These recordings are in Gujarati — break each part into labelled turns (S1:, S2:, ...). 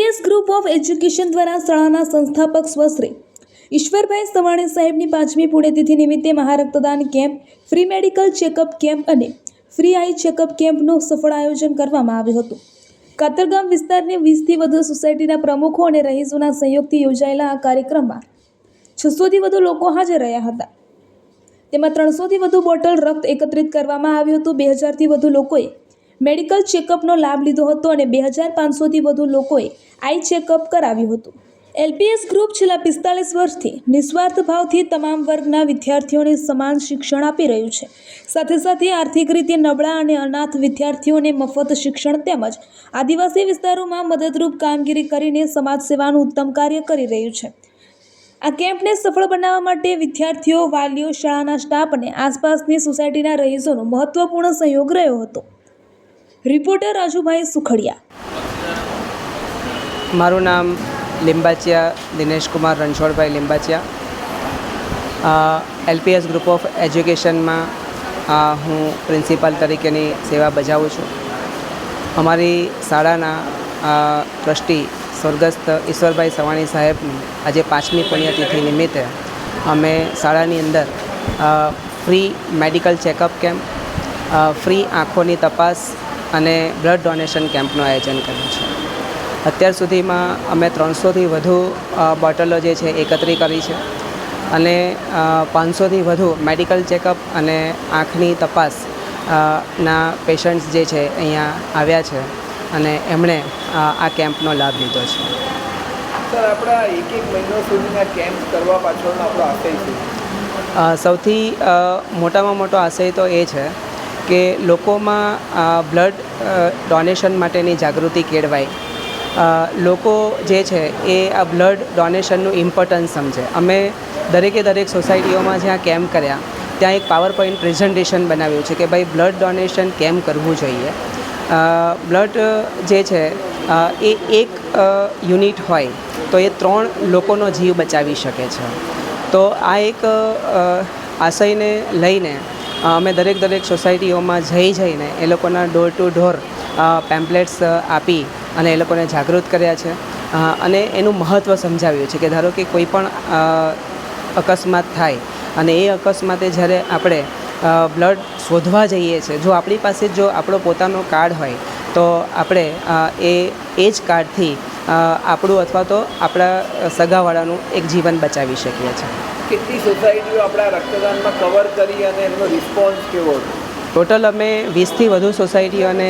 S1: LPS ગ્રુપ ઓફ એજ્યુકેશન દ્વારા શાળાના સંસ્થાપક સ્વશ્રી ઈશ્વરભાઈ સવાણી સાહેબની 5મી પુણ્યતિથિ નિમિત્તે મહારક્તદાન camp, free medical checkup camp અને ફ્રી આઈ ચેકઅપ કેમ્પનું સફળ આયોજન કરવામાં આવ્યું હતું। કાતરગામ વિસ્તારની 20થી વધુ સોસાયટીના પ્રમુખો અને રહીશોના સહયોગથી યોજાયેલા આ કાર્યક્રમમાં 600થી વધુ લોકો હાજર રહ્યા હતા। તેમાં 300થી વધુ બોટલ રક્ત એકત્રિત કરવામાં આવ્યું હતું। 2000થી વધુ લોકોએ મેડિકલ ચેકઅપનો લાભ લીધો હતો અને 2500થી વધુ લોકોએ આઈ ચેકઅપ કરાવ્યું હતું। LPS ગ્રુપ છેલ્લા 45 વર્ષથી નિસ્વાર્થ ભાવથી તમામ વર્ગના વિદ્યાર્થીઓને સમાન શિક્ષણ આપી રહ્યું છે। સાથે સાથે આર્થિક રીતે નબળા અને અનાથ વિદ્યાર્થીઓને મફત શિક્ષણ તેમજ આદિવાસી વિસ્તારોમાં મદદરૂપ કામગીરી કરીને સમાજ સેવાનું ઉત્તમ કાર્ય કરી રહ્યું છે। આ કેમ્પને સફળ બનાવવા માટે વિદ્યાર્થીઓ, વાલીઓ, શાળાના સ્ટાફ અને આસપાસની સોસાયટીના રહીશોનો મહત્વપૂર્ણ સહયોગ રહ્યો હતો। રિપોર્ટર રાજુભાઈ સુખડિયા।
S2: મારું નામ લિંબાચિયા દિનેશ કુમાર રણછોડભાઈ લિંબાચિયા। LPS ગ્રુપ ઓફ એજ્યુકેશનમાં હું પ્રિન્સિપાલ તરીકેની સેવા બજાવું છું। અમારી શાળાના ટ્રસ્ટી સ્વર્ગસ્થ ઈશ્વરભાઈ સવાણી સાહેબની આજે 5મી પુણ્યતિથિ નિમિત્તે અમે શાળાની અંદર free medical checkup camp, free આંખોની તપાસ અને બ્લડ ડોનેશન કેમ્પનું આયોજન કર્યું છે। અત્યાર સુધીમાં અમે 300થી વધુ બોટલો જે છે એકત્રિત કરી છે અને 500થી વધુ મેડિકલ ચેકઅપ અને આંખની તપાસ ના પેશન્ટ્સ જે છે અહીંયા આવ્યા છે અને એમણે આ કેમ્પનો લાભ લીધો છે।
S3: સર, આપણા એક મહિનો સુધીના કેમ્પ કરવા પાછળનો આપણો આશય છે?
S2: સૌથી મોટામાં મોટો આશય તો એ છે કે લોકોમાં બ્લડ ડોનેશન માટેની જાગૃતિ કેળવાય। લોકો જે છે એ આ બ્લડ ડોનેશનનું ઇમ્પોર્ટન્સ સમજે। અમે દરેક સોસાયટીઓમાં જ્યાં કેમ્પ કર્યા ત્યાં એક પાવરપોઈન્ટ પ્રેઝન્ટેશન બનાવ્યું છે કે ભાઈ બ્લડ ડોનેશન કેમ કરવું જોઈએ। બ્લડ જે છે એ એક યુનિટ હોય તો એ 3 લોકોનો જીવ બચાવી શકે છે। તો આ એક આશયને લઈને અમે દરેક સોસાયટીઓમાં જઈને એ લોકોના ડોર ટુ ડોર પેમ્પલેટ્સ આપી અને એ લોકોને જાગૃત કર્યા છે અને એનું મહત્ત્વ સમજાવ્યું છે કે ધારો કે કોઈ પણ અકસ્માત થાય અને એ અકસ્માતે જ્યારે આપણે બ્લડ શોધવા જઈએ છીએ, જો આપણી પાસે જો આપણો પોતાનો કાર્ડ હોય તો આપણે એ જ કાર્ડથી આપણું અથવા તો આપણા સગાવાળાનું એક જીવન બચાવી શકીએ છીએ।
S3: કેટલી સોસાયટીઓ આપણા રક્તદાનમાં કવર કરી અને એમનો રિસ્પોન્સ કેવો હતો?
S2: ટોટલ અમે 20થી વધુ સોસાયટીઓને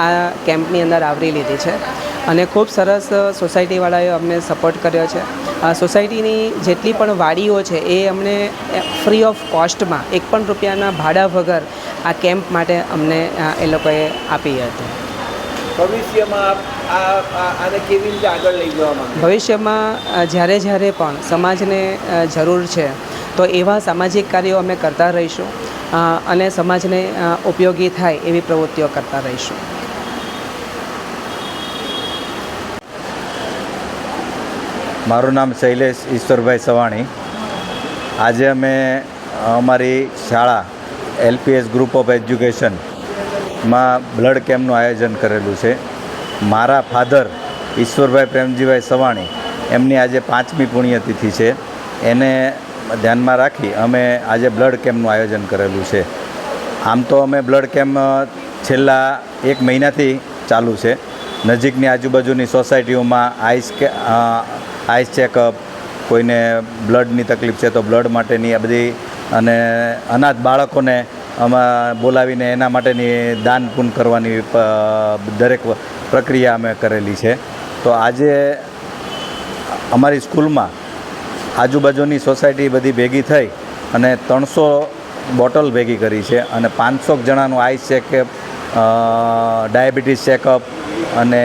S2: આ કેમ્પની અંદર આવરી લીધી છે અને ખૂબ સરસ સોસાયટીવાળાએ અમને સપોર્ટ કર્યો છે। સોસાયટીની જેટલી પણ વાડીઓ છે એ અમને ફ્રી ઓફ કોસ્ટમાં 1 પણ રૂપિયાના ભાડા વગર આ કેમ્પ માટે અમને એ લોકોએ આપી હતી।
S3: ભવિષ્યમાં આને કેવી રીતે આગળ લઈ જવા માંગે?
S2: ભવિષ્યમાં જ્યારે પણ સમાજને જરૂર છે તો એવા સામાજિક કાર્યો અમે કરતા રહીશું અને સમાજને ઉપયોગી થાય એવી પ્રવૃત્તિઓ કરતા રહીશું।
S4: મારું નામ શૈલેષ ઈશ્વરભાઈ સવાણી। આજે અમે અમારી શાળા LPS ગ્રુપ ઓફ એજ્યુકેશનમાં બ્લડ કેમ્પનું આયોજન કરેલું છે। મારા ફાધર ઈશ્વરભાઈ પ્રેમજીભાઈ સવાણી, એમની આજે 5મી પુણ્યતિથિ છે, એને ધ્યાનમાં રાખી અમે આજે બ્લડ કેમ્પનું આયોજન કરેલું છે। આમ તો અમે બ્લડ કેમ્પ છેલ્લા 1 મહિનાથી ચાલુ છે। નજીકની આજુબાજુની સોસાયટીઓમાં આઈસ ચેકઅપ, કોઈને બ્લડની તકલીફ છે તો બ્લડ માટેની આ બધી, અને અનાથ બાળકોને આમાં બોલાવીને એના માટેની દાન પૂન કરવાની દરેક પ્રક્રિયા અમે કરેલી છે। તો આજે અમારી સ્કૂલમાં આજુબાજુની સોસાયટી બધી ભેગી થઈ અને 300 બોટલ ભેગી કરી છે અને 500 જણાનું આઈસ ચેકઅપ, ડાયાબિટીસ ચેકઅપ અને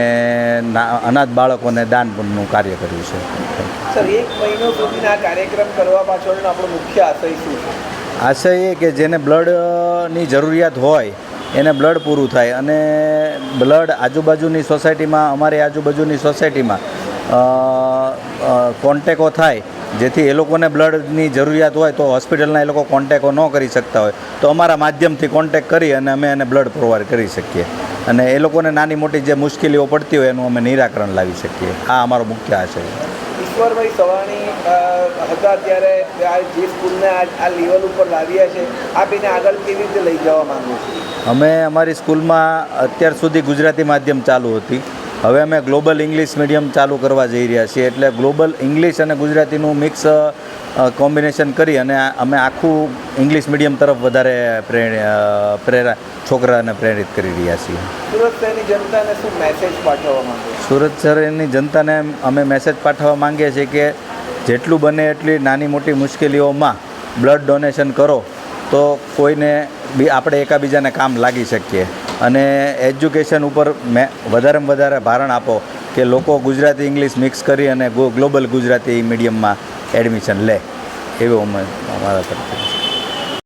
S4: અનાથ બાળકોને દાન પૂનનું કાર્ય કર્યું છે।
S3: સર, 1 મહિનો સુધીના કાર્યક્રમ કરવા પાછળનો આપણો મુખ્ય આશય શું છે?
S4: આશય એ કે જેને બ્લડની જરૂરિયાત હોય એને બ્લડ પૂરું થાય અને બ્લડ આજુબાજુની સોસાયટીમાં, અમારી આજુબાજુની સોસાયટીમાં કોન્ટેકો થાય, જેથી એ લોકોને બ્લડની જરૂરિયાત હોય તો હોસ્પિટલના એ લોકો કોન્ટેકો ન કરી શકતા હોય તો અમારા માધ્યમથી કોન્ટેક કરી અને અમે એને બ્લડ પ્રોવાઈડ કરી શકીએ। અને એ લોકોને નાની મોટી જે મુશ્કેલીઓ પડતી હોય એનું અમે નિરાકરણ લાવી શકીએ. આ અમારો મુખ્ય આશય છે.
S3: ઈશ્વરભાઈ સવાણી હતા ત્યારે આ જે સ્કૂલને આ લેવલ ઉપર લાવ્યા છે, આપ એને આગળ કેવી રીતે લઈ જવા માંગો છો?
S4: અમે અમારી સ્કૂલમાં અત્યાર સુધી ગુજરાતી માધ્યમ ચાલુ હતી. હવે અમે ગ્લોબલ ઇંગ્લિશ મીડિયમ ચાલુ કરવા જઈ રહ્યા છીએ. એટલે ગ્લોબલ ઇંગ્લિશ અને ગુજરાતીનું મિક્સ કોમ્બિનેશન કરી અને અમે આખું ઇંગ્લિશ મીડિયમ તરફ વધારે છોકરાને પ્રેરિત કરી રહ્યા છીએ.
S3: સુરત શહેરની જનતાને શું મેસેજ પાઠવવા માંગો છો?
S4: સુરત શહેરની જનતાને અમે મેસેજ પાઠવવા માંગીએ છીએ કે જેટલું બને એટલી નાની મોટી મુશ્કેલીઓમાં બ્લડ ડોનેશન કરો તો કોઈને બી આપણે એકાબીજાને કામ લાગી શકીએ. અને એજ્યુકેશન ઉપર વધારેમાં વધારે ભારણ આપો કે લોકો ગુજરાતી ઇંગ્લિશ મિક્સ કરી અને ગ્લોબલ ગુજરાતી મીડિયમમાં એડમિશન લે, એવું અમારા તરફથી.